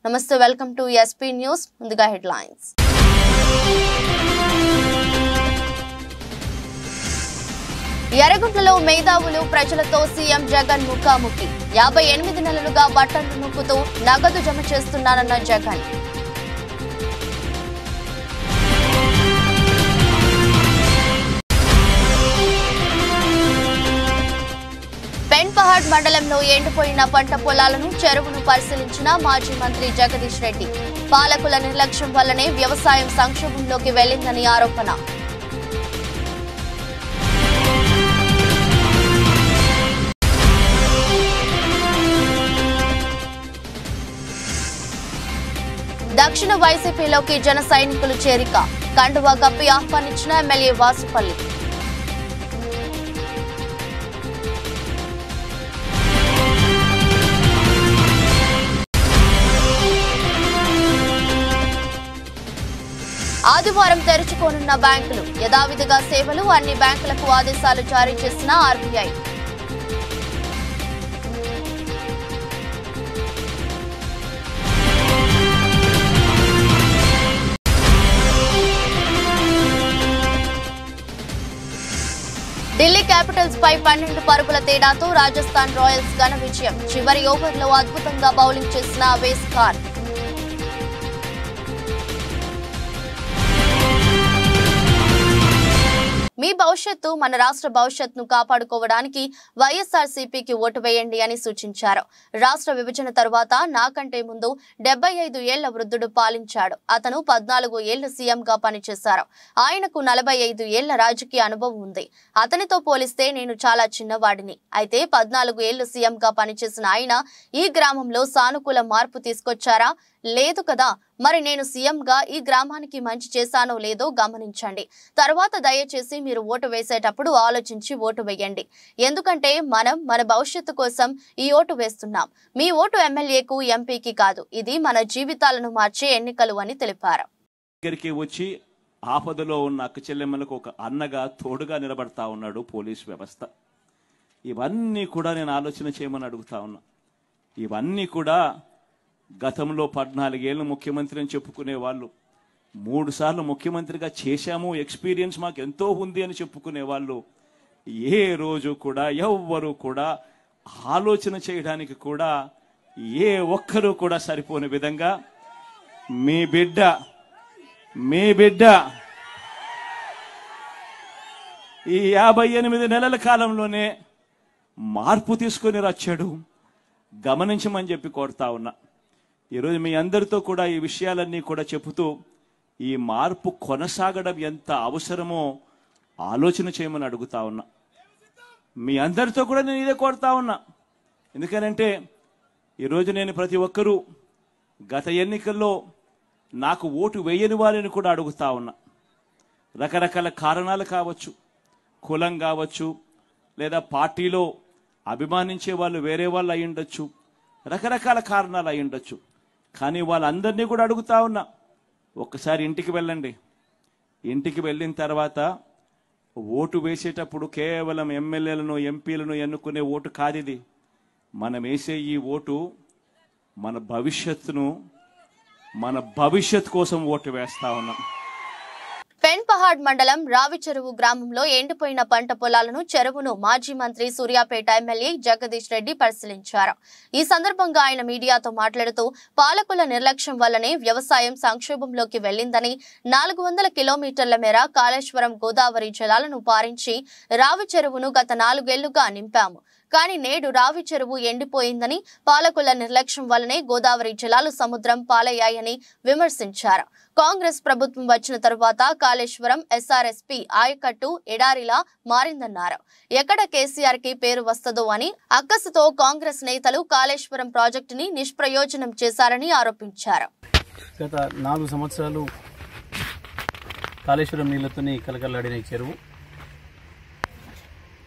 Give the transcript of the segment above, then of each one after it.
నమస్తే, welcome to SP news. ముందుగా headlines. ఎర్రగుంట్లలో మేధావులు ప్రజలతో సీఎం జగన్ ముఖాముఖి. 58 నెలలుగా బట్టలు నొక్కుతూ నగదు జమ చేస్తున్నారన్న జగన్. పెన్పహాడ్ మండలంలో ఎండిపోయిన పంట పొలాలను చెరువును పరిశీలించిన మాజీ మంత్రి జగదీష్ రెడ్డి. పాలకుల నిర్లక్ష్యం వల్లనే వ్యవసాయం సంక్షోభంలోకి వెళ్లిందని ఆరోపణ. దక్షిణ వైసీపీలోకి జన సైనికులు చేరిక. కండువా కప్పి ఆహ్వానించిన ఎమ్మెల్యే వాసుపల్లి. ఆదివారం తెరుచుకోనున్న బ్యాంకులు. యథావిధిగా సేవలు. అన్ని బ్యాంకులకు ఆదేశాలు జారీ చేసిన ఆర్బీఐ. ఢిల్లీ క్యాపిటల్స్ పై 12 పరుగుల తేడాతో రాజస్థాన్ రాయల్స్ ఘన విజయం. చివరి ఓవర్లో అద్భుతంగా బౌలింగ్ చేసిన అవేస్ ఖాన్. మీ భవిష్యత్తు మన రాష్ట్ర భవిష్యత్తును కాపాడుకోవడానికి వైఎస్ఆర్సీపీకి ఓటు వేయండి అని సూచించారు. రాష్ట్ర విభజన తరువాత నాకంటే ముందు 75 ఏళ్ల వృద్ధుడు పాలించాడు. అతను 14 ఏళ్లు సీఎంగా పనిచేశారు. ఆయనకు 45 ఏళ్ల రాజకీయ అనుభవం ఉంది. అతనితో పోలిస్తే నేను చాలా చిన్నవాడిని. అయితే 14 ఏళ్లు సీఎంగా పనిచేసిన ఆయన ఈ గ్రామంలో సానుకూల మార్పు తీసుకొచ్చారా? లేదు కదా. మరి నేను సీఎంగా ఈ గ్రామానికి మంచి చేశానో లేదో గమనించండి. తర్వాత దయచేసి మీరు ఓటు వేసేటప్పుడు ఆలోచించి ఓటు వేయండి. ఎందుకంటే మనం మన భవిష్యత్తు కోసం ఈ ఓటు వేస్తున్నాం. మీ ఓటు ఎమ్మెల్యేకు, ఎంపీకి కాదు. ఇది మన జీవితాలను మార్చే ఎన్నికలు అని తెలిపారు. దగ్గరికి వచ్చి ఆపదలో ఉన్న అక్క చెల్లెమ్మలకు ఒక అన్నగా తోడుగా నిలబడతా ఉన్నాడు పోలీస్ వ్యవస్థ. ఇవన్నీ కూడా నేను ఆలోచన చేయమని అడుగుతా ఉన్నా. ఇవన్నీ కూడా గతంలో 14 ఏళ్ళు ముఖ్యమంత్రి అని చెప్పుకునే వాళ్ళు, 3 సార్లు ముఖ్యమంత్రిగా చేశాము, ఎక్స్పీరియన్స్ మాకు ఎంతో ఉంది అని చెప్పుకునే వాళ్ళు ఏ రోజు కూడా ఎవ్వరూ కూడా ఆలోచన చేయడానికి కూడా ఏ ఒక్కరూ కూడా సరిపోని విధంగా మీ బిడ్డ ఈ 58 నెలల కాలంలోనే మార్పు తీసుకొని వచ్చాడు. గమనించమని చెప్పి కోరుతా ఉన్నా. ఈరోజు మీ అందరితో కూడా ఈ విషయాలన్నీ కూడా చెబుతూ ఈ మార్పు కొనసాగడం ఎంత అవసరమో ఆలోచన చేయమని అడుగుతా ఉన్నా. మీ అందరితో కూడా నేను ఇదే కోరుతా ఉన్నా. ఎందుకనంటే ఈరోజు నేను ప్రతి ఒక్కరూ గత ఎన్నికల్లో నాకు ఓటు వేయని వారిని కూడా అడుగుతా ఉన్నా. రకరకాల కారణాలు కావచ్చు, కులం కావచ్చు, లేదా పార్టీలో అభిమానించే వాళ్ళు వేరే వాళ్ళు అయి ఉండొచ్చు, రకరకాల కారణాలు అయి ఉండొచ్చు. కానీ వాళ్ళందరినీ కూడా అడుగుతా ఉన్నా, ఒక్కసారి ఇంటికి వెళ్ళండి. ఇంటికి వెళ్ళిన తర్వాత ఓటు వేసేటప్పుడు కేవలం ఎమ్మెల్యేలను, ఎంపీలను ఎన్నుకునే ఓటు కాదు ఇది. మనం వేసే ఈ ఓటు మన భవిష్యత్తు కోసం ఓటు వేస్తా ఉన్నాం. పెన్పహాడ్ మండలం రావిచెరువు గ్రామంలో ఎండిపోయిన పంట పొలాలను, చెరువును మాజీ మంత్రి సూర్యాపేట ఎమ్మెల్యే జగదీష్ రెడ్డి పరిశీలించారు. ఈ సందర్భంగా ఆయన మీడియాతో మాట్లాడుతూ పాలకుల నిర్లక్ష్యం వల్లనే వ్యవసాయం సంక్షోభంలోకి వెళ్లిందని, 400 కిలోమీటర్ల మేర కాళేశ్వరం గోదావరి జలాలను పారించి రావిచెరువును గత 4 ఏళ్లుగా నింపాము. కానీ నేడు రావి చెరువు ఎండిపోయిందని, పాలకుల నిర్లక్ష్యం వల్లనే గోదావరి జలాలు సముద్రం పాలయ్యాయని విమర్శించారు. కాంగ్రెస్ ప్రభుత్వం వచ్చిన తరువాత కాళేశ్వరం ఎస్ఆర్ఎస్పీ ఆయకట్టు ఎడారిలా మారిందన్నారు. ఎక్కడ కేసీఆర్ కి పేరు వస్తదో అని అక్కసుతో కాంగ్రెస్ నేతలు కాళేశ్వరం ప్రాజెక్టుని నిష్ప్రయోజనం చేశారని ఆరోపించారు. గత 4 సంవత్సరాలు కాళేశ్వరం నీళ్లతోని కలకలాడిన ఈ చెరువు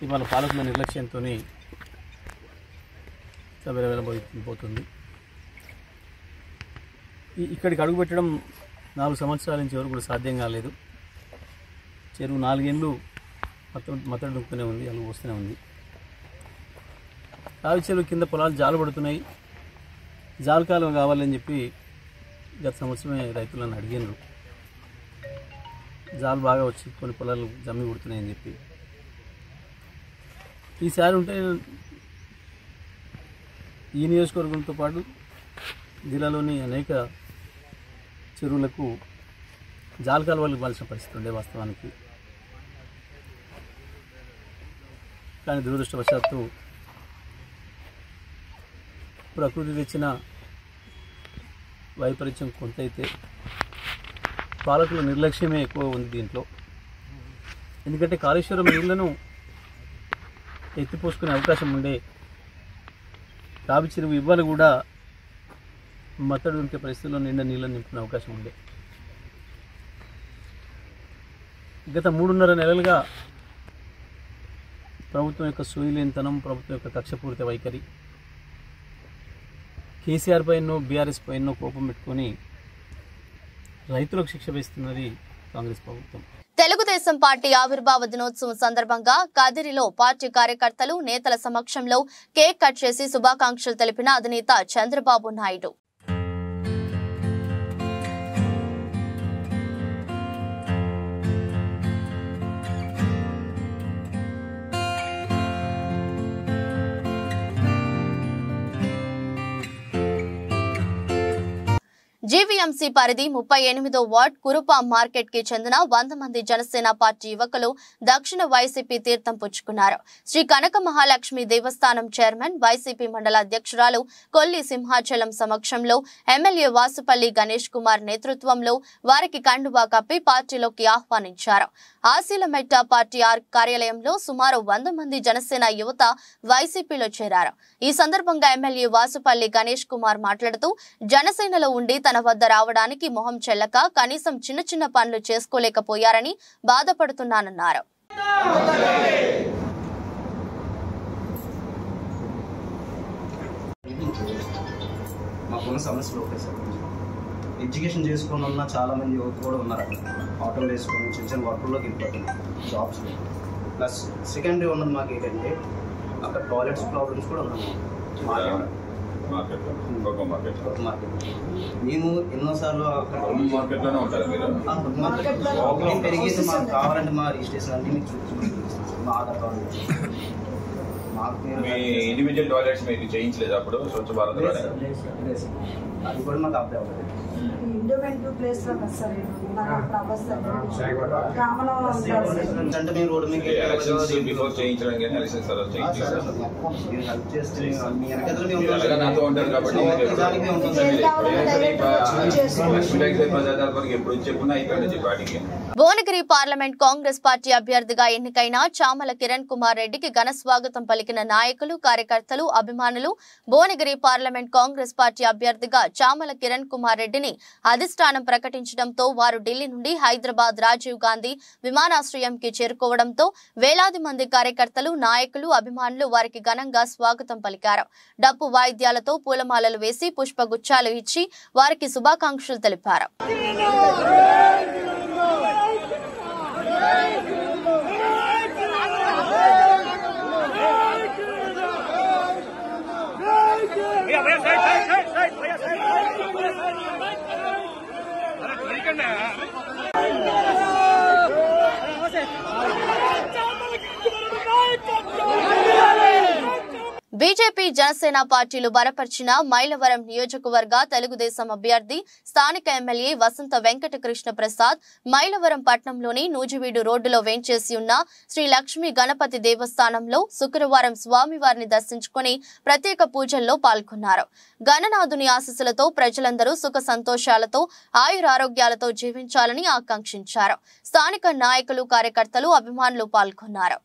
ఇవాళ పాలకుల నిర్లక్ష్యంతో వెళ్ళబోతుంది. ఇక్కడికి అడుగుపెట్టడం 4 సంవత్సరాల నుంచి ఎవరు కూడా సాధ్యం కాలేదు. చెరువు 4 ఏళ్ళు మత్తడి దుక్కుతూనే ఉంది, అలుగు వస్తూనే ఉంది. రావి చెరువు కింద పొలాలు జాలు పడుతున్నాయి. జాలకాలం కావాలని చెప్పి గత సంవత్సరమే రైతులను అడిగినారు, జాలు బాగా వచ్చి కొన్ని పొలాలు జమ్మి కుడుతున్నాయని చెప్పి. ఈసారి ఉంటే ఈ నియోజకవర్గంతో పాటు జిల్లాలోని అనేక చెరువులకు జాల కాలువలు ఇవ్వాల్సిన పరిస్థితి ఉండే వాస్తవానికి. కానీ దురదృష్టవశాత్తు ప్రకృతి తెచ్చిన వైపరీత్యం కొంత అయితే పాలకుల నిర్లక్ష్యమే ఎక్కువ ఉంది దీంట్లో. ఎందుకంటే కాళేశ్వరం నీళ్లను ఎత్తిపోసుకునే అవకాశం ఉండే, రావి చెరువు ఇవ్వాలి కూడా మత్తడి ఉంటే పరిస్థితుల్లో నిండా నీళ్ళని నింపుకునే అవకాశం ఉండే. గత 3.5 నెలలుగా ప్రభుత్వం యొక్క సోయిలేనితనం, ప్రభుత్వం యొక్క కక్షపూరిత వైఖరి, కేసీఆర్ పైనో బీఆర్ఎస్ పైనో కోపం పెట్టుకొని రైతులకు శిక్ష వేస్తున్నది కాంగ్రెస్ ప్రభుత్వం. తెలుగుదేశం పార్టీ ఆవిర్భావ దినోత్సవం సందర్భంగా కదిరిలో పార్టీ కార్యకర్తలు నేతల సమక్షంలో కేక్ కట్ చేసి శుభాకాంక్షలు తెలిపిన అధినేత చంద్రబాబు నాయుడు. జీవీఎంసీ పరిధి 38వ వార్డ్ కురుపా మార్కెట్ కి చెందిన 100 మంది జనసేన పార్టీ యువకులు దక్షిణ వైసీపీ తీర్థం పుచ్చుకున్నారు. శ్రీ కనక మహాలక్ష్మి దేవస్థానం చైర్మన్, వైసీపీ మండల అధ్యక్షురాలు కొల్లి సింహాచలం సమక్షంలో ఎమ్మెల్యే వాసుపల్లి గణేష్ కుమార్ నేతృత్వంలో వారికి కండువా కప్పి పార్టీలోకి ఆహ్వానించారు. ఆశీలమెట్ట పార్టీ కార్యాలయంలో సుమారు 100 మంది జనసేన యువత వైసీపీలో చేరారు. ఈ సందర్భంగా ఎమ్మెల్యే వాసుపల్లి గణేష్ కుమార్ మాట్లాడుతూ జనసేనలో ఉండి తన వద్ద రావడానికి మొహం చెల్లక కనీసం చిన్న చిన్న పనులు చేసుకోలేకపోయారని బాధపడుతున్నానన్నారు. మాకున్న సమస్యలు ఒకటే సార్, ఎడ్యుకేషన్ చేసుకుని ఉన్న చాలా మంది యువత కూడా ఉన్నారు. ఆటోలు వేసుకొని చిన్న చిన్న వర్క్లోకి వెళ్ళిపోతున్నారు జాబ్స్లో. ప్లస్ సెకండరీ ఉన్నది మాకు ఏంటంటే అక్కడ టాయిలెట్స్ ప్రాబ్లమ్స్ కూడా ఉన్నాయి. మేము ఎన్నోసార్లు పెరిగేసి మాకు కావాలంటే మా రిజిస్ట్రేషన్ అన్ని మీకు మా ఆధార్ కార్డు ఇండివిజువల్ టాయిలెట్స్ మీకు చేయించలేదు అప్పుడు స్వచ్ఛ భారత్ అది కూడా మాకు అప్లై అవ్వలేదు. అంటే మేము రోడ్డు మీద బిఫోర్ చేయించడానికి హెల్ప్ చేస్తే మీ నాతో ఉంటారు కాబట్టి ఎప్పుడు చెప్పున్నా ఇక్కడ పార్టీకి. భువనగిరి పార్లమెంట్ కాంగ్రెస్ పార్టీ అభ్యర్థిగా ఎన్నికైన చామల కిరణ్ కుమార్ రెడ్డికి ఘన స్వాగతం పలికిన నాయకులు, కార్యకర్తలు, అభిమానులు భువనగిరి పార్లమెంట్ కాంగ్రెస్ పార్టీ అభ్యర్థిగా చామల కిరణ్ కుమార్ రెడ్డిని అధిష్టానం ప్రకటించడంతో వారు ఢిల్లీ నుండి హైదరాబాద్ రాజీవ్ గాంధీ విమానాశ్రయంకి చేరుకోవడంతో వేలాది మంది కార్యకర్తలు, నాయకులు, అభిమానులు వారికి ఘనంగా స్వాగతం పలికారు. డప్పు వాయిద్యాలతో పూలమాలలు వేసి పుష్పగుచ్చాలు ఇచ్చి వారికి శుభాకాంక్షలు తెలిపారు. బీజేపీ, జనసేన పార్టీలు బలపరిచిన మైలవరం నియోజకవర్గ తెలుగుదేశం అభ్యర్థి స్థానిక ఎమ్మెల్యే వసంత వెంకట కృష్ణ ప్రసాద్ మైలవరం పట్టణంలోని నూజివీడు రోడ్డులో వేంచేసి ఉన్న శ్రీ లక్ష్మీ గణపతి దేవస్థానంలో శుక్రవారం స్వామివారిని దర్శించుకుని ప్రత్యేక పూజల్లో పాల్గొన్నారు. గణనాథుని ఆశీస్సులతో ప్రజలందరూ సుఖ సంతోషాలతో ఆయురారోగ్యాలతో జీవించాలని ఆకాంక్షించారు. స్థానిక నాయకులు, కార్యకర్తలు, అభిమానులు పాల్గొన్నారు.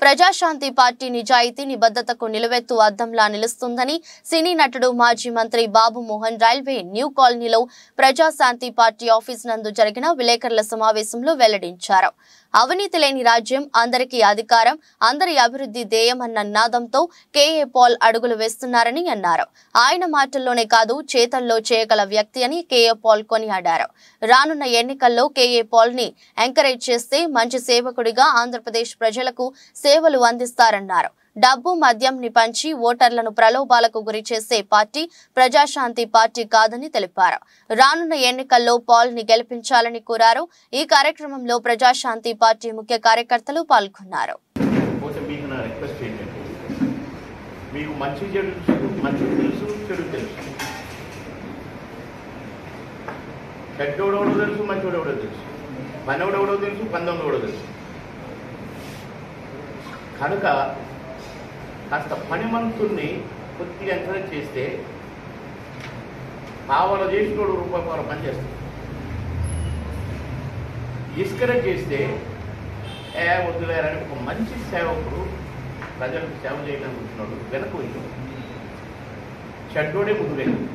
ప్రజాశాంతి పార్టీ నిజాయితీ, నిబద్ధతకు నిలువెత్తు అద్దంలా నిలుస్తుందని సినీ నటుడు, మాజీ మంత్రి బాబు మోహన్ రైల్వే న్యూ కాలనీలో ప్రజాశాంతి పార్టీ ఆఫీస్ నందు జరిగిన విలేకరుల సమావేశంలో వెల్లడించారు. అవినీతి లేని రాజ్యం, అందరికీ అధికారం, అందరి అభివృద్ధి ధ్యేయమన్న నినాదంతో కేఏ పాల్ అడుగులు వేస్తున్నారని అన్నారు. ఆయన మాటల్లోనే కాదు చేతల్లో చేయగల వ్యక్తి అని కేఏ పాల్ కొనియాడారు. రానున్న ఎన్నికల్లో కేఏ పాల్ ని ఎంకరేజ్ చేస్తే మంచి సేవకుడిగా ఆంధ్రప్రదేశ్ ప్రజలకు సేవలు అందిస్తారన్నారు. డబ్బు మద్యంని పంచి ఓటర్లను ప్రలోభాలకు గురి చేసే పార్టీ ప్రజాశాంతి పార్టీ కాదని తెలిపారు. రానున్న ఎన్నికల్లో పాల్ ని గెలిపించాలని కోరారు. ఈ కార్యక్రమంలో ప్రజాశాంతి పార్టీ ముఖ్య కార్యకర్తలు పాల్గొన్నారు. కనుక కాస్త పనిమంతుల్ని కొద్దిగా ఎంకరేజ్ చేస్తే పావల చేసినోడు రూపాయి పావల పని చేస్తాడు. డిస్కరేజ్ చేస్తే వద్దులేరని ఒక మంచి సేవకుడు ప్రజలకు సేవ చేయడానికి వచ్చినాడు వెనక వెళ్ళాడు. చెడ్డోడే ముందు వెళ్ళాడు.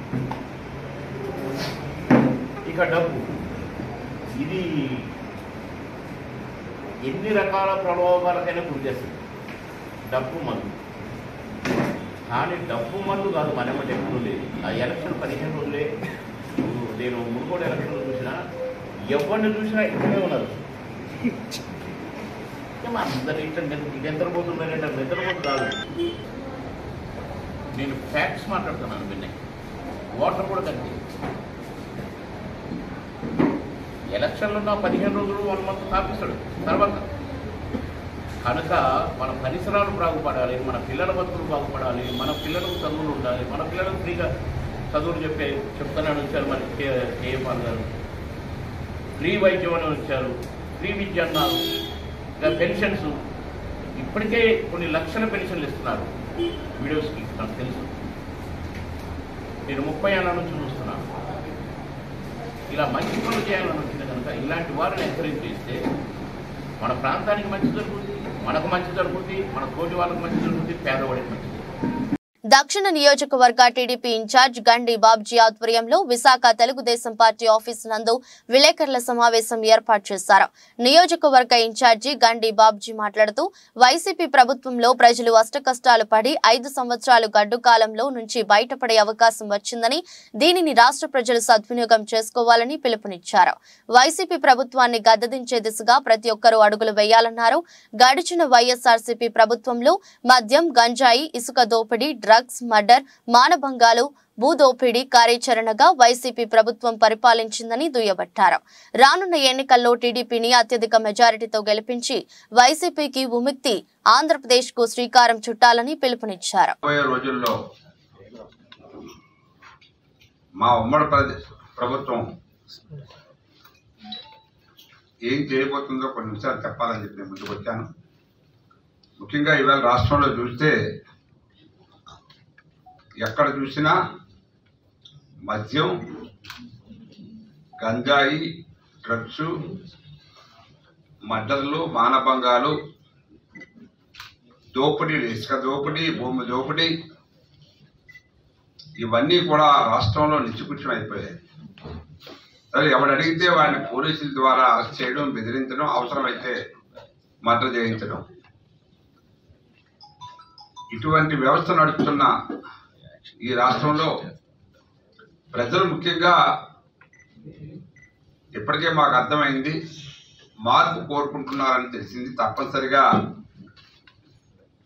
ఇక డబ్బు, ఇది ఎన్ని రకాల ప్రలోభాలకైనా గురి చేస్తుంది. డబ్బు మందు, కానీ డబ్బు మందు కాదు మనమంటే ఎప్పుడు లేదు. ఆ ఎలక్షన్ 15 రోజులే. నేను మునుగోడు ఎలక్షన్లు చూసినా ఎవరిని చూసినా ఇక్కడే ఉన్నారు. అందరు ఇట్లా నిద్రపోతున్నారంటే నిద్రపోతు కాదు. నేను ఫ్యాక్ట్స్ మాట్లాడుతున్నాను. విన్నాయి ఓటర్ కూడా కలిపి ఎలక్షన్లు ఉన్న 15 రోజులు 1 మంత్ తాపిస్తాడు తర్వాత. కనుక మన పరిసరాలు బాగుపడాలి, మన పిల్లల బతుకులు బాగుపడాలి, మన పిల్లలకు చదువులు ఉండాలి, మన పిల్లలకు ఫ్రీగా చదువులు చెప్తానని వచ్చారు. మరి కేఏ పాల్ గారు ఫ్రీ వైద్యం అని వచ్చారు, ఫ్రీ విద్య అన్నారు. ఇంకా పెన్షన్స్ ఇప్పటికే కొన్ని లక్షల పెన్షన్లు ఇస్తున్నారు వీడియోస్కి, నాకు తెలుసు. నేను 30 ఏళ్ళ నుంచి చూస్తున్నాను. ఇలా మంచి పనులు చేయాలని వచ్చింది కనుక ఇలాంటి వారిని ఎంకరేజ్ చేస్తే మన ప్రాంతానికి మంచి జరుగుతుంది, మనకు మంచి జరుగుతుంది, మన తోటి వాళ్ళకు మంచి జరుగుతుంది, పేదవాడికి మంచి. దక్షిణ నియోజకవర్గ టీడీపీ ఇన్ఛార్జ్ గండి బాబ్జీ ఆధ్వర్యంలో విశాఖ తెలుగుదేశం పార్టీ ఆఫీసు నందు విలేకరుల సమావేశం ఏర్పాటు చేశారు. నియోజకవర్గ ఇన్ఛార్జి గండి బాబ్జీ మాట్లాడుతూ వైసీపీ ప్రభుత్వంలో ప్రజలు అష్టకష్టాలు పడి 5 సంవత్సరాలు గడ్డు కాలంలో నుంచి బయటపడే అవకాశం వచ్చిందని, దీనిని రాష్ట్ర ప్రజలు సద్వినియోగం చేసుకోవాలని పిలుపునిచ్చారు. వైసీపీ ప్రభుత్వాన్ని గద్దెదించే దిశగా ప్రతి ఒక్కరూ అడుగులు వేయాలన్నారు. గడిచిన వైఎస్ఆర్సీపీ ప్రభుత్వంలో మద్యం, గంజాయి, ఇసుక దోపిడీ, డ్రగ్స్, మర్డర్, మానభంగాలు, భూదోపిడీ కార్యాచరణగా వైసీపీ ప్రభుత్వం పరిపాలించిందని దుయ్యబట్టారు. రానున్న ఎన్నికల్లో టీడీపీని అత్యధిక మెజారిటీతో గెలిపించి వైసీపీకి విముక్తి ఆంధ్రప్రదేశ్ కు శ్రీకారం చుట్టాలని పిలుపునిచ్చారు. రోజుల్లో మా ఉమ్మడి ప్రభుత్వం ఏం చేయబోతుందో కొన్ని విషయాలు చెప్పాలని చెప్పి నేను ముందుకు వచ్చాను. ముఖ్యంగా ఇవాళ రాష్ట్రంలో చూస్తే ఎక్కడ చూసినా మద్యం, గంజాయి, డ్రగ్స్, మర్డర్లు, మానభంగాలు, దోపిడీలు, ఇసుక దోపిడీ, భూమి దోపిడీ, ఇవన్నీ కూడా రాష్ట్రంలో నిత్యకృత్యం అయిపోయాయి. సరే, ఎవడు అడిగితే వాడిని పోలీసుల ద్వారా అరెస్ట్ చేయడం, బెదిరించడం, అవసరమైతే మర్డర్ చేయించడం, ఇటువంటి వ్యవస్థ నడుపుతున్న ఈ రాష్ట్రంలో ప్రజలు ముఖ్యంగా ఇప్పటికే మాకు అర్థమైంది, మార్పు కోరుకుంటున్నారని తెలిసింది. తప్పనిసరిగా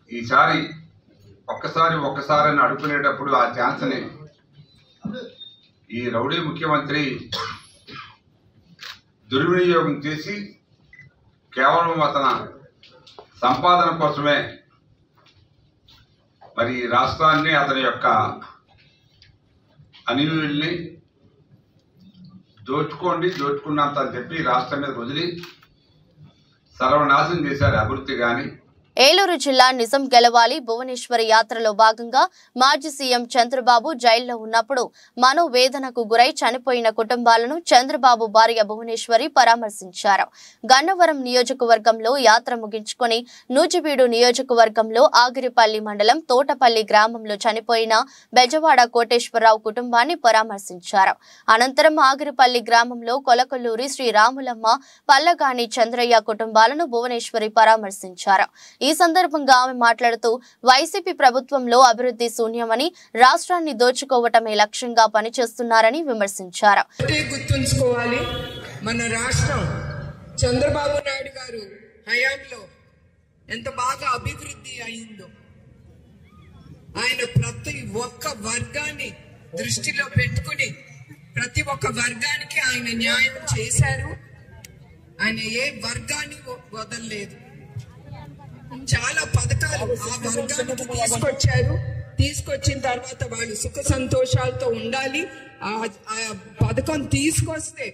ఈసారి ఒక్కసారి అని అడుగుకునేటప్పుడు ఆ ఛాన్స్ని ఈ రౌడీ ముఖ్యమంత్రి దుర్వినియోగం చేసి కేవలం అతని సంపాదన కోసమే మరి రాష్ట్రాన్ని, అతని యొక్క అనుయుల్ని దోచుకున్నంత అని చెప్పి రాష్ట్రం మీద వదిలి సర్వనాశనం చేశారు. అభివృద్ధి కానీ, ఏలూరు జిల్లా నిజం గెలవాలి భువనేశ్వరి యాత్రలో భాగంగా మాజీ సీఎం చంద్రబాబు జైల్లో ఉన్నప్పుడు మనోవేదనకు గురై చనిపోయిన కుటుంబాలను చంద్రబాబు భార్య భువనేశ్వరి పరామర్శించారు. గన్నవరం నియోజకవర్గంలో యాత్ర ముగించుకొని నూజివీడు నియోజకవర్గంలో ఆగిరిపల్లి మండలం తోటపల్లి గ్రామంలో చనిపోయిన బెజవాడ కోటేశ్వరరావు కుటుంబాన్ని పరామర్శించారు. అనంతరం ఆగిరిపల్లి గ్రామంలో కొలకొల్లూరి శ్రీరాములమ్మ, పల్లగాని చంద్రయ్య కుటుంబాలను భువనేశ్వరి పరామర్శించారు. ఈ సందర్భంగా ఆమె మాట్లాడుతూ వైసీపీ ప్రభుత్వంలో అభివృద్ధి శూన్యమని, రాష్ట్రాన్ని దోచుకోవటమే లక్ష్యంగా పనిచేస్తున్నారని విమర్శించారు. గుర్తుంచుకోవాలి, మన రాష్ట్రం చంద్రబాబు నాయుడు గారు హయాంలో ఎంత బాగా అభివృద్ధి అయిందో, ఆయన ప్రతి ఒక్క వర్గాన్ని దృష్టిలో పెట్టుకుని ప్రతి ఒక్క వర్గానికి ఆయన న్యాయం చేశారు. ఆయన ఏ వర్గాన్ని వదలలేదు. చాలా పథకాలు ఆ వర్గానికి తీసుకొచ్చారు. తీసుకొచ్చిన తర్వాత వాళ్ళు సుఖ సంతోషాలతో ఉండాలి. ఆ పథకం తీసుకొస్తే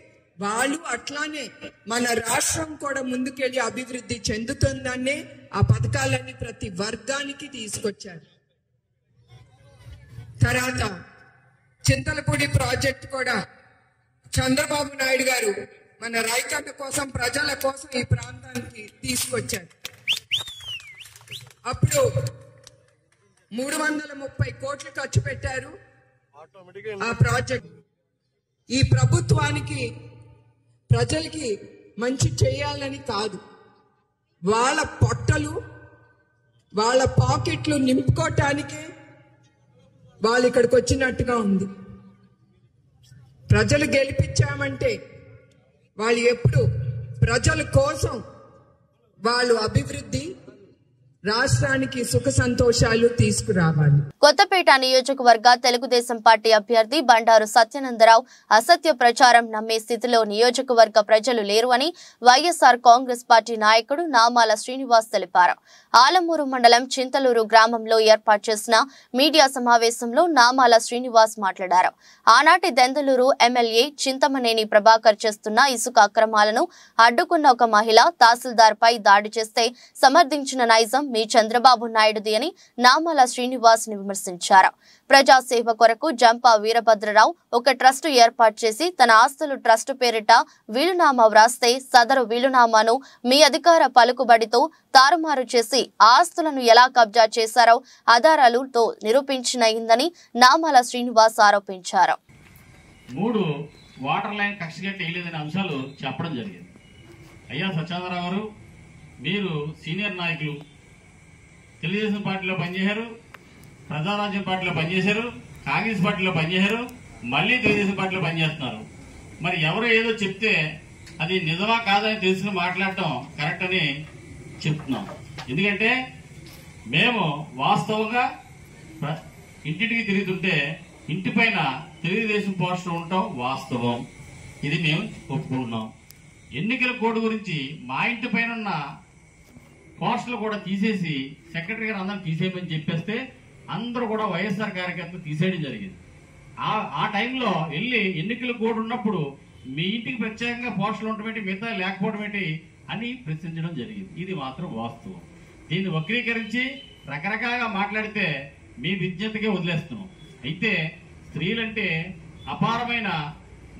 వాళ్ళు అట్లానే మన రాష్ట్రం కూడా ముందుకెళ్లి అభివృద్ధి చెందుతుందనే ఆ పథకాలన్నీ ప్రతి వర్గానికి తీసుకొచ్చారు. తర్వాత చింతలపూడి ప్రాజెక్ట్ కూడా చంద్రబాబు నాయుడు గారు మన రైతన్న కోసం, ప్రజల కోసం ఈ ప్రాంతానికి తీసుకొచ్చారు. అప్పుడు 330 కోట్లు ఖర్చు పెట్టారు ఆ ప్రాజెక్ట్. ఈ ప్రభుత్వానికి ప్రజలకి మంచి చేయాలని కాదు, వాళ్ళ పొట్టలు వాళ్ళ పాకెట్లు నింపుకోవటానికే వాళ్ళు ఇక్కడికి వచ్చినట్టుగా ఉంది. ప్రజలు గెలిపించామంటే వాళ్ళు ఎప్పుడు ప్రజల కోసం, వాళ్ళు అభివృద్ధి, రాష్ట్రానికి సుఖ సంతోషాలు తీసుకురావాలి. కొత్తపేట నియోజకవర్గ తెలుగుదేశం పార్టీ అభ్యర్థి బండారు సత్యానందరావు అసత్య ప్రచారం నమ్మే స్థితిలో నియోజకవర్గ ప్రజలు లేరు అని వైఎస్ఆర్ కాంగ్రెస్ పార్టీ నాయకుడు నామాల శ్రీనివాస్ తెలిపారు. ఆలమూరు మండలం చింతలూరు గ్రామంలో ఏర్పాటు చేసిన మీడియా సమావేశంలో నామాల శ్రీనివాస్ మాట్లాడారు. ఆనాటి దెందలూరు ఎమ్మెల్యే చింతమనేని ప్రభాకర్ చేస్తున్న ఇసుక అక్రమాలను అడ్డుకున్న ఒక మహిళ తహసీల్దార్ పై దాడి చేస్తే సమర్థించిన నైజం మీ చంద్రబాబు నాయుడుది అని నామాల శ్రీనివాస్ విమర్శించారు. ప్రజాసేవ కొరకు జంపా వీరభద్రరావు ఒక ట్రస్టు ఏర్పాటు చేసి తన ఆస్తులు ట్రస్టు పేరిట వీలునామా వ్రాస్తే సదరు వీలునామాను మీ అధికార పలుకుబడితో తారుమారు చేసి ఆస్తులను ఎలా కబ్జా చేశారో ఆధారాలతో నిరూపించినయిందని నామాల శ్రీనివాస్ ఆరోపించారు. 3 వాటర్ లైన్ కక్షగట్టి వేయలేదనే అంశాలు చెప్పడం జరిగింది. అయ్యా సత్యానందరావు గారు, మీరు సీనియర్ నాయకులు, తెలుగుదేశం పార్టీలో పనిచేశారు, ప్రజారాజ్యం పార్టీలో పనిచేశారు, కాంగ్రెస్ పార్టీలో పనిచేశారు, మళ్లీ తెలుగుదేశం పార్టీలో పనిచేస్తున్నారు. మరి ఎవరు ఏదో చెప్తే అది నిజమా కాదని తెలుసుకుని మాట్లాడటం కరెక్ట్ అని చెప్తున్నాం. ఎందుకంటే మేము వాస్తవంగా ఇంటింటికి తిరుగుతుంటే ఇంటి పైన తెలుగుదేశం పోస్టర్ ఉండటం వాస్తవం. ఇది మేము ఒప్పుకుంటున్నాం. ఎన్నికల కోడ్ గురించి మా ఇంటి పైన ఉన్న పోస్టర్లు కూడా తీసేసి సెక్రటరీ గారు అందరూ తీసేయమని చెప్పేస్తే అందరూ కూడా వైఎస్ఆర్ కార్యకర్తలు తీసేయడం జరిగింది. ఆ టైంలో వెళ్ళి ఎన్నికల కోడ్ ఉన్నప్పుడు మీ ఇంటికి ప్రత్యేకంగా పోస్టర్లు ఉండటం ఏంటి, మిగతా లేకపోవడం ఏంటి అని ప్రశ్నించడం జరిగింది. ఇది మాత్రం వాస్తవం. దీన్ని వక్రీకరించి రకరకాలుగా మాట్లాడితే మీ విజ్ఞతకే వదిలేస్తున్నాం. అయితే స్త్రీలంటే అపారమైన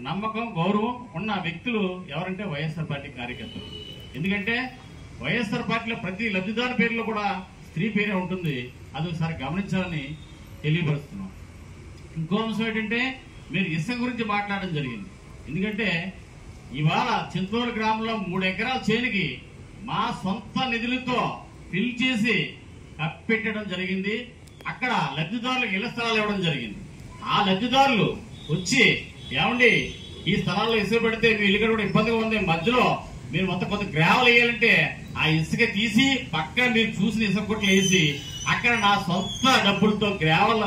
నమ్మకం, గౌరవం ఉన్న వ్యక్తులు ఎవరంటే వైఎస్ఆర్ పార్టీ కార్యకర్తలు. ఎందుకంటే వైఎస్ఆర్ పార్టీలో ప్రతి లబ్ధిదారు పేరులో కూడా స్త్రీ పేరే ఉంటుంది. అది ఒకసారి గమనించాలని తెలియపరుస్తున్నాం. ఇంకో అంశం ఏంటంటే మీరు ఇసుక గురించి మాట్లాడడం జరిగింది. ఎందుకంటే ఇవాళ చింతూరు గ్రామంలో 3 ఎకరాల చేనుకి మా సొంత నిధులతో ఫిల్ చేసి కప్పెట్టడం జరిగింది. అక్కడ లబ్ధిదారులకు ఇళ్ల స్థలాలు ఇవ్వడం జరిగింది. ఆ లబ్ధిదారులు వచ్చి ఏమండి ఈ స్థలాల్లో ఇసుక పెడితే మీ ఇల్లు కూడా ఇబ్బందిగా ఉంది, మధ్యలో మీరు మొత్తం కొంత గ్రావెల్ వేయాలంటే ఆ ఇసుక తీసి పక్కన మీరు చూసిన ఇసుక కొట్లు వేసి అక్కడ నా సొంత డబ్బులతో గ్రావెల్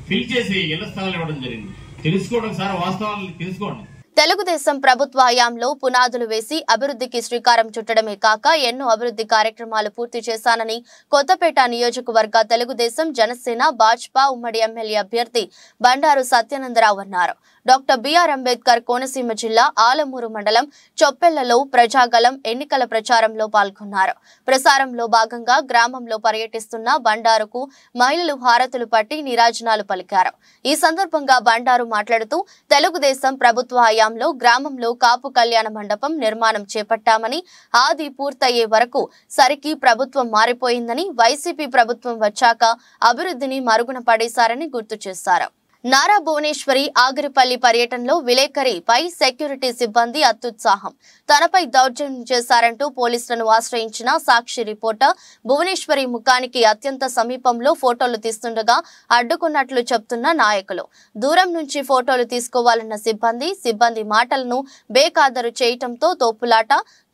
ఫిల్ చేసి ఇళ్ల స్థలాలు ఇవ్వడం జరిగింది. తెలుసుకోవడం ఒకసారి వాస్తవాలు తెలుసుకోండి. తెలుగుదేశం ప్రభుత్వ హయాంలో పునాదులు వేసి అభివృద్ధికి శ్రీకారం చుట్టడమే కాక ఎన్నో అభివృద్ధి కార్యక్రమాలు పూర్తి చేశానని కొత్తపేట నియోజకవర్గ తెలుగుదేశం జనసేన భాజపా ఉమ్మడి ఎమ్మెల్యే అభ్యర్థి బండారు సత్యానందరావు అన్నారు. డాక్టర్ బిఆర్ అంబేద్కర్ కోనసీమ జిల్లా ఆలమూరు మండలం చొప్పెళ్లలో ప్రజాగలం ఎన్నికల ప్రచారంలో పాల్గొన్నారు. ప్రసారంలో భాగంగా గ్రామంలో పర్యటిస్తున్న బండారుకు మహిళలు హారతులు పట్టి నీరాజనాలు పలికారు. ఈ సందర్భంగా బండారు మాట్లాడుతూ తెలుగుదేశం ప్రభుత్వ హయాంలో గ్రామంలో కాపు కళ్యాణ మండపం నిర్మాణం చేపట్టామని, ఆది పూర్తయ్యే వరకు సరికి ప్రభుత్వం మారిపోయిందని, వైసీపీ ప్రభుత్వం వచ్చాక అభివృద్ధిని మరుగున పడేశారని గుర్తు చేశారు. నారా భువనేశ్వరి ఆగిరిపల్లి పర్యటనలో విలేకరిపై సెక్యూరిటీ సిబ్బంది అత్యుత్సాహం. తనపై దౌర్జన్యం చేశారంటూ పోలీసులను ఆశ్రయించిన సాక్షి రిపోర్టర్ భువనేశ్వరి ముఖానికి అత్యంత సమీపంలో ఫోటోలు తీస్తుండగా అడ్డుకున్నట్లు చెప్తున్న నాయకులు. దూరం నుంచి ఫోటోలు తీసుకోవాలన్న సిబ్బంది మాటలను బేఖాతరు చేయటంతో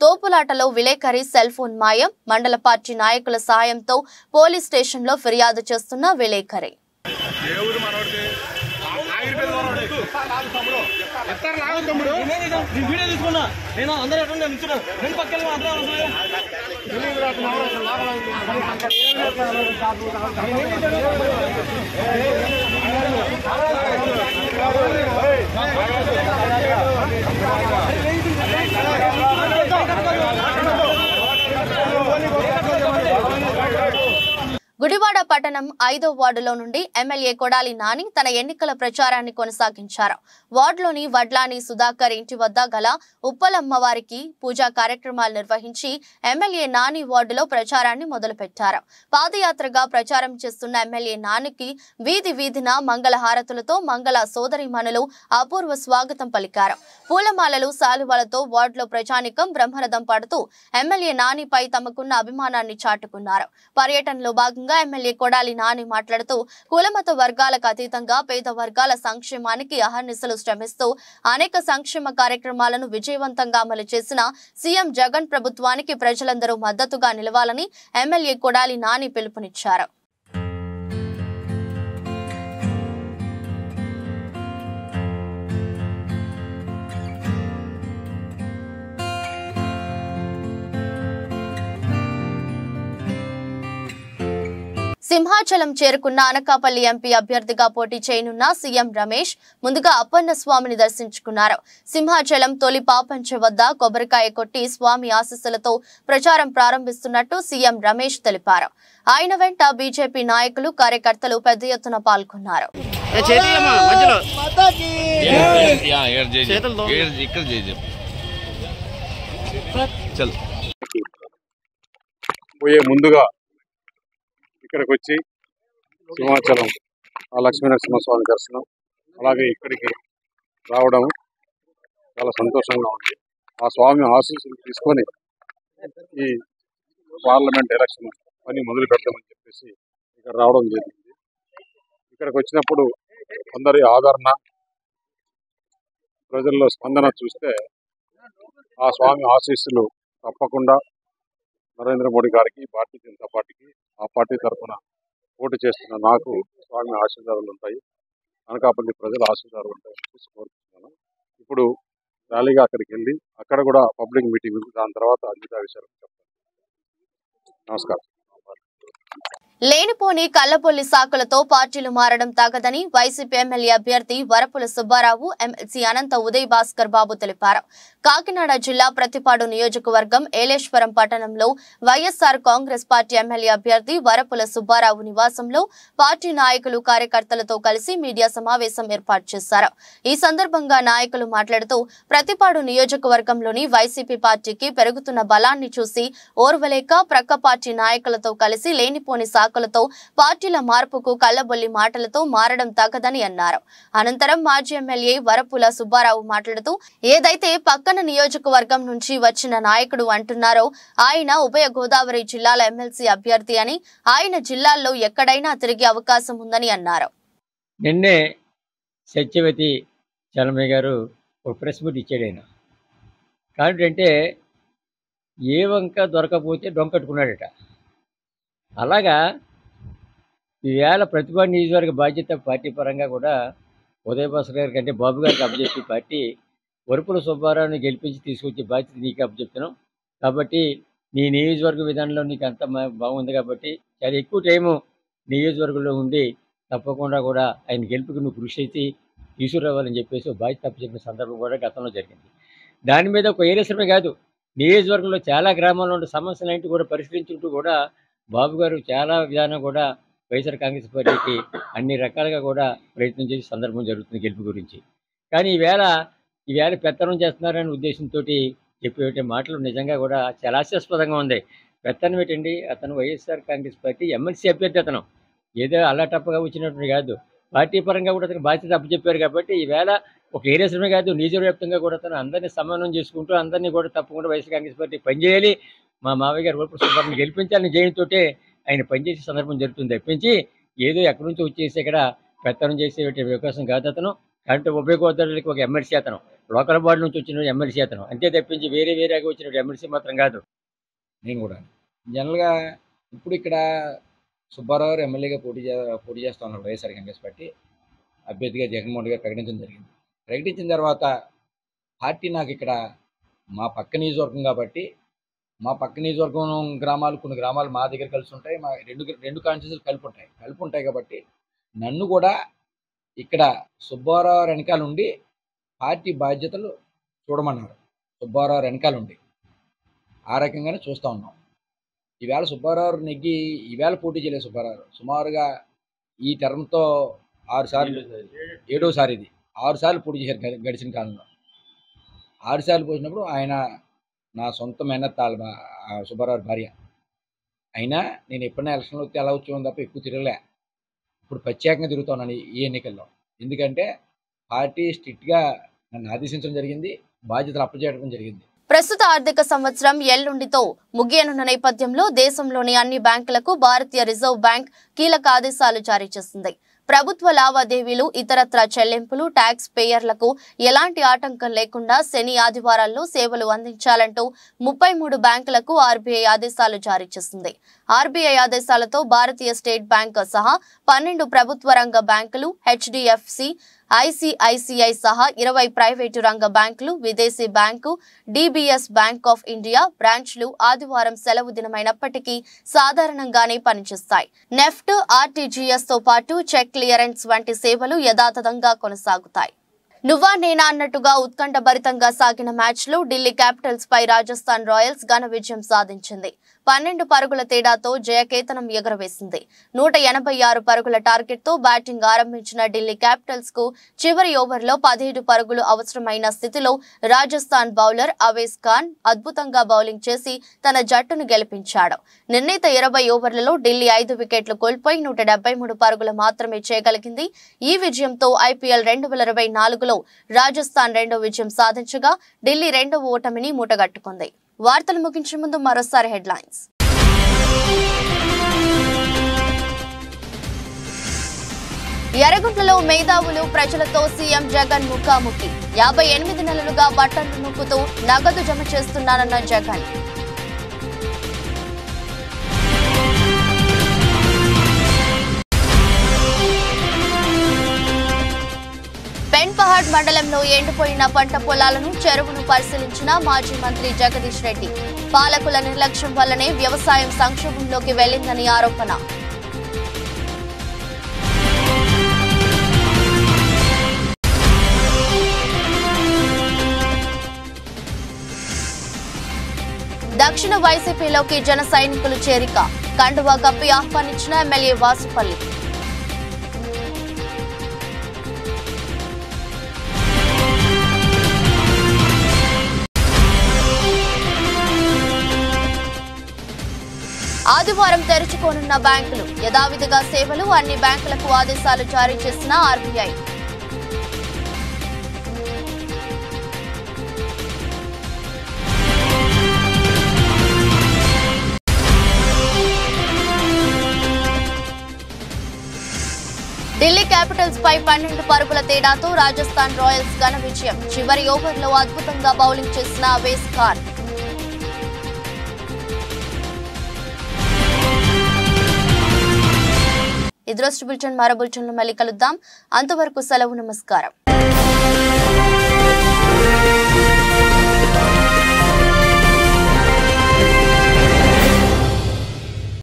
తోపులాటలో విలేకరి సెల్ ఫోన్ మాయం. మండల పార్టీ నాయకుల సాయంతో పోలీస్ స్టేషన్లో ఫిర్యాదు చేస్తున్న విలేకరి గుడివాడ పట్టణం 5వ వార్డులో నుండి ఎమ్మెల్యే కొడాలి నాని తన ఎన్నికల ప్రచారాన్ని కొనసాగించారు. వార్డులోని వడ్లాని సుధాకర్ ఇంటి వద్ద గల ఉప్పలమ్మవారికి పూజా కార్యక్రమాలు నిర్వహించి ఎమ్మెల్యే నాని వార్డులో ప్రచారాన్ని మొదలుపెట్టారు. పాదయాత్రగా ప్రచారం చేస్తున్న ఎమ్మెల్యే నానికి వీధిన మంగళ హారతులతో మంగళ సోదరీమణులు అపూర్వ స్వాగతం పలికారు. పూలమాలలు శాలువాలతో వార్డులో ప్రజానికం బ్రహ్మరథం పడుతూ ఎమ్మెల్యే నానిపై తమకున్న అభిమానాన్ని చాటుకున్నారు. పర్యటనలో భాగంగా ఎమ్మెల్యే కొడాలి నాని మాట్లాడుతూ కులమత వర్గాలకు అతీతంగా పేద వర్గాల సంక్షేమానికి అహర్నిశలు శ్రమిస్తూ అనేక సంక్షేమ కార్యక్రమాలను విజయవంతంగా అమలు చేసిన సీఎం జగన్ ప్రభుత్వానికి ప్రజలందరూ మద్దతుగా నిలవాలని ఎమ్మెల్యే కొడాలి నాని పిలుపునిచ్చారు. సింహాచలం చేరుకున్న అనకాపల్లి ఎంపీ అభ్యర్థిగా పోటీ చేయనున్న సీఎం రమేష్ ముందుగా అప్పన్న స్వామిని దర్శించుకున్నారు. సింహాచలం తొలి పాపంచ వద్ద కొబ్బరికాయ కొట్టి స్వామి ఆశీస్సులతో ప్రచారం ప్రారంభిస్తున్నట్టు సీఎం రమేష్ తెలిపారు. ఆయన వెంట బీజేపీ నాయకులు కార్యకర్తలు పెద్ద ఎత్తున పాల్గొన్నారు. ముందుగా ఇక్కడికి వచ్చి సింహాచలం లక్ష్మీనరసింహస్వామి దర్శనం, అలాగే ఇక్కడికి రావడం చాలా సంతోషంగా ఉంది. ఆ స్వామి ఆశీస్సులు తీసుకొని ఈ పార్లమెంట్ ఎలక్షన్ పని మొదలు పెడతామని చెప్పేసి ఇక్కడ రావడం జరిగింది. ఇక్కడికి వచ్చినప్పుడు అందరి ఆదరణ, ప్రజల్లో స్పందన చూస్తే ఆ స్వామి ఆశీస్సులు తప్పకుండా నరేంద్ర మోడీ గారికి, భారతీయ జనతా పార్టీకి, ఆ పార్టీ తరఫున పోటీ చేస్తున్న నాకు స్వామి ఆశీర్వాదాలు ఉంటాయి, అనకాపల్లి ప్రజల ఆశీర్వాదాలు ఉంటాయని చెప్పేసి కోరుకుంటున్నాను. ఇప్పుడు ర్యాలీగా అక్కడికి వెళ్ళి అక్కడ కూడా పబ్లిక్ మీటింగ్ ఉంది, దాని తర్వాత మిగతా విషయాలు చెప్తాను. నమస్కారం. లేనిపోని కళ్లపొల్లి సాకులతో పార్టీలు మారడం తగదని వైసీపీ ఎమ్మెల్యే అభ్యర్థి వరపుల సుబ్బారావు, ఎమ్మెల్సీ అనంత ఉదయ్ భాస్కర్ బాబు తెలిపారు. కాకినాడ జిల్లా ప్రతిపాడు నియోజకవర్గం ఏలేశ్వరం పట్టణంలో వైఎస్ఆర్ కాంగ్రెస్ పార్టీ ఎమ్మెల్యే అభ్యర్థి వరపుల సుబ్బారావు నివాసంలో పార్టీ నాయకులు కార్యకర్తలతో కలిసి మీడియా సమావేశం ఏర్పాటు చేశారు. ఈ సందర్భంగా నాయకులు మాట్లాడుతూ ప్రతిపాడు నియోజకవర్గంలోని వైసీపీ పార్టీకి పెరుగుతున్న బలాన్ని చూసి ఓర్వలేక ప్రక్క పార్టీ నాయకులతో కలిసి లేనిపోని సాకులతో పార్టీల మార్పుకు కళ్లబొల్లి మాటలతో మారడం తగదని అన్నారు. అనంతరం మాజీ ఎమ్మెల్యే వరపుల సుబ్బారావు మాట్లాడుతూ ఏదైతే పక్కన నియోజకవర్గం నుంచి వచ్చిన నాయకుడు అంటున్నారో ఆయన ఉభయ గోదావరి జిల్లాల ఎమ్మెల్సీ అభ్యర్థి అని, ఆయన జిల్లాల్లో ఎక్కడైనా తిరిగే అవకాశం ఉందని అన్నారు. నిన్నే సత్యవతి చలమయ్య గారు ఒక ప్రెస్ మీట్ ఇచ్చాడు. ఆయన కాదంటే ఏ వంక దొరకపోతే డొంకట్టుకున్నాడట. అలాగా ఈవేళ ప్రతిభా నియోజకవర్గ బాధ్యత పార్టీ పరంగా కూడా ఉదయ్ భాస్కర్ గారి కంటే బాబు గారికి అప్పచెప్పి పార్టీ వరుపుల సుబ్బారావుని గెలిపించి తీసుకొచ్చే బాధ్యత నీకు అప్పచెప్తున్నాం. కాబట్టి నీ నియోజకవర్గ విధానంలో నీకు అంత బాగుంది కాబట్టి చాలా ఎక్కువ టైము నియోజకవర్గంలో ఉండి తప్పకుండా కూడా ఆయన గెలుపుకి నువ్వు కృషి అయితే తీసుకురావాలని చెప్పేసి బాధ్యత అప్పచెప్పిన సందర్భం కూడా గతంలో జరిగింది. దాని మీద ఒక ఏరియశ్రమే కాదు, నియోజకవర్గంలో చాలా గ్రామాల్లో ఉండే సమస్యలన్నింటి కూడా పరిష్కరించుకుంటూ కూడా బాబు గారు చాలా విధానం కూడా వైఎస్ఆర్ కాంగ్రెస్ పార్టీకి అన్ని రకాలుగా కూడా ప్రయత్నం చేసే సందర్భం జరుగుతుంది గెలుపు గురించి. కానీ ఈవేళ పెత్తనం చేస్తున్నారనే ఉద్దేశంతో చెప్పే మాటలు నిజంగా కూడా చాలా హాస్యాస్పదంగా ఉంది. పెత్తనం ఏంటండి, అతను వైఎస్ఆర్ కాంగ్రెస్ పార్టీ ఎమ్మెల్సీ అభ్యర్థి. అతను ఏదో అల్లాటప్పగా వచ్చినట్టు కాదు, పార్టీ పరంగా కూడా అతను బాధ్యత అప్పచెప్పారు. కాబట్టి ఈవేళ ఒక ఏరియాశ్రమే కాదు, నియోజకవ్యాప్తంగా కూడా అతను అందరినీ సమన్వయం చేసుకుంటూ అందరినీ కూడా తప్పకుండా వైఎస్ఆర్ కాంగ్రెస్ పార్టీ పనిచేయాలి, మా మావయ్య గారు వరుపుల సుబ్బారావుని గెలిపించాలని జయంతో ఆయన పనిచేసే సందర్భం జరుగుతుంది. తప్పించి ఏదో ఎక్కడి నుంచి వచ్చేసి ఇక్కడ పెత్తనం చేసే అవకాశం కాదు అతను. అంటే ఉభయ గోదావరికి ఒక ఎమ్మెల్సీ అతను, లోకల్ బాడీ నుంచి వచ్చిన ఎమ్మెల్సీ అతను, అంతే తప్పించి వేరేగా వచ్చిన ఎమ్మెల్సీ మాత్రం కాదు. నేను కూడా జనరల్గా ఇప్పుడు ఇక్కడ సుబ్బారావు ఎమ్మెల్యేగా పోటీ చేస్తా ఉన్నారు వైఎస్ఆర్ కాంగ్రెస్ పార్టీ అభ్యర్థిగా జగన్మోహన్ గారు ప్రకటించడం జరిగింది. ప్రకటించిన తర్వాత పార్టీ నాకు ఇక్కడ మా పక్క నియోజకవర్గం కాబట్టి మా పక్క నియోజకవర్గం గ్రామాలు కొన్ని గ్రామాలు మా దగ్గర కలిసి ఉంటాయి, మా రెండు కాన్స్టిట్యూన్సీలు కలిపి ఉంటాయి కాబట్టి నన్ను కూడా ఇక్కడ సుబ్బారావు వెనకాల ఉండి పార్టీ బాధ్యతలు చూడమన్నారు. సుబ్బారావు వెనకాల ఉండి ఆ రకంగానే చూస్తూ ఉన్నాం. ఈవేళ సుబ్బారావు నెగ్గి ఈవేళ పోటీ చేయలేదు. సుబ్బారావు సుమారుగా ఈ టర్మ్తో 6 సార్లు 7వ సారి ఇది 6 సార్లు పోటీ చేశారు గడిచిన కాలంలో. 6 సార్లు పోసినప్పుడు ఆయన నా సొంత మేనత్తాళ్ళ సుబ్బారావు భార్య అయినా నేను ఎప్పుడైనా ఎలక్షన్లో వస్తే ఎలా వచ్చామని తప్ప ఎక్కువ తిరగలే. ఇప్పుడు ప్రత్యేకంగా తిరుగుతున్నాను ఈ ఎన్నికల్లో. ఎందుకంటే పార్టీ స్ట్రిక్ట్గా నన్ను ఆదేశించడం జరిగింది, బాధ్యతలు అప్పచేయడం జరిగింది. ప్రస్తుత ఆర్థిక సంవత్సరం ఎల్లుండితో ముగియనున్న నేపథ్యంలో దేశంలోని అన్ని బ్యాంకులకు భారతీయ రిజర్వ్ బ్యాంక్ కీలక ఆదేశాలు జారీ చేసింది. ప్రభుత్వ లావాదేవీలు, ఇతరత్ర చెల్లింపులు, ట్యాక్స్ పేయర్లకు ఎలాంటి ఆటంకం లేకుండా శని ఆదివారాల్లో సేవలు అందించాలంటూ 33 బ్యాంకులకు ఆర్బీఐ ఆదేశాలు జారీ చేసింది. ఆర్బీఐ ఆదేశాలతో భారతీయ స్టేట్ బ్యాంక్ సహా 12 ప్రభుత్వ రంగ బ్యాంకులు, హెచ్డిఎఫ్సి, ఐసిఐసిఐ సహా 20 ప్రైవేటు రంగ బ్యాంకులు, విదేశీ bank, DBS bank of India బ్రాంచ్లు ఆదివారం సెలవు దినమైనప్పటికీ సాధారణంగానే పనిచేస్తాయి. నెఫ్ట్, ఆర్టీజీఎస్ తో పాటు చెక్ క్లియరెన్స్ వంటి సేవలు యథాతథంగా కొనసాగుతాయి. నువ్వా నేనా అన్నట్టుగా ఉత్కంఠభరితంగా సాగిన మ్యాచ్ లో ఢిల్లీ క్యాపిటల్స్ పై రాజస్థాన్ రాయల్స్ ఘన విజయం సాధించింది. 12 పరుగుల తేడాతో జయకేతనం ఎగరవేసింది. 186 పరుగుల టార్గెట్ తో బ్యాటింగ్ ఆరంభించిన ఢిల్లీ క్యాపిటల్స్ కు చివరి ఓవర్లో 17 పరుగులు అవసరమైన స్థితిలో రాజస్థాన్ బౌలర్ అవేస్ ఖాన్ అద్భుతంగా బౌలింగ్ చేసి తన జట్టును గెలిపించాడు. నిర్ణీత 20 ఓవర్లలో ఢిల్లీ 5 వికెట్లు కోల్పోయి 173 పరుగులు మాత్రమే చేయగలిగింది. ఈ విజయంతో ఐపీఎల్ 2024లో రాజస్థాన్ 2వ విజయం సాధించగా ఢిల్లీ 2వ ఓటమిని మూటగట్టుకుంది. వార్తలు ముగించే ముందు మరోసారి హెడ్లైన్స్. ఎర్రగుంటలో మేధావులు ప్రజలతో సీఎం జగన్ ముఖాముఖి. 58 నెలలుగా బట్టలు నొక్కుతూ నగదు జమ చేస్తున్నానన్న జగన్. పెన్పహాడ్ మండలంలో ఎండిపోయిన పంట పొలాలను చెరువును పరిశీలించిన మాజీ మంత్రి జగదీష్ రెడ్డి. పాలకుల నిర్లక్ష్యం వల్లనే వ్యవసాయం సంక్షోభంలోకి వెళ్లిందని ఆరోపణ. దక్షిణ వైసీపీలోకి జన సైనికులు చేరిక. కండువా కప్పి ఆహ్వానించిన ఎమ్మెల్యే వాసుపల్లి. ఆదివారం తెరుచుకోనున్న బ్యాంకులు. యథావిధిగా సేవలు, అన్ని బ్యాంకులకు ఆదేశాలు జారీ చేసిన ఆర్బీఐ. ఢిల్లీ క్యాపిటల్స్ పై 12 పరుగుల తేడాతో రాజస్థాన్ రాయల్స్ ఘన విజయం. చివరి ఓవర్లో అద్భుతంగా బౌలింగ్ చేసిన అవేస్ ఖాన్. ఇది రోజు బులెటిన్. మరో బులెటిన్లో మళ్ళీ కలుద్దాం. అంతవరకు సెలవు. నమస్కారం.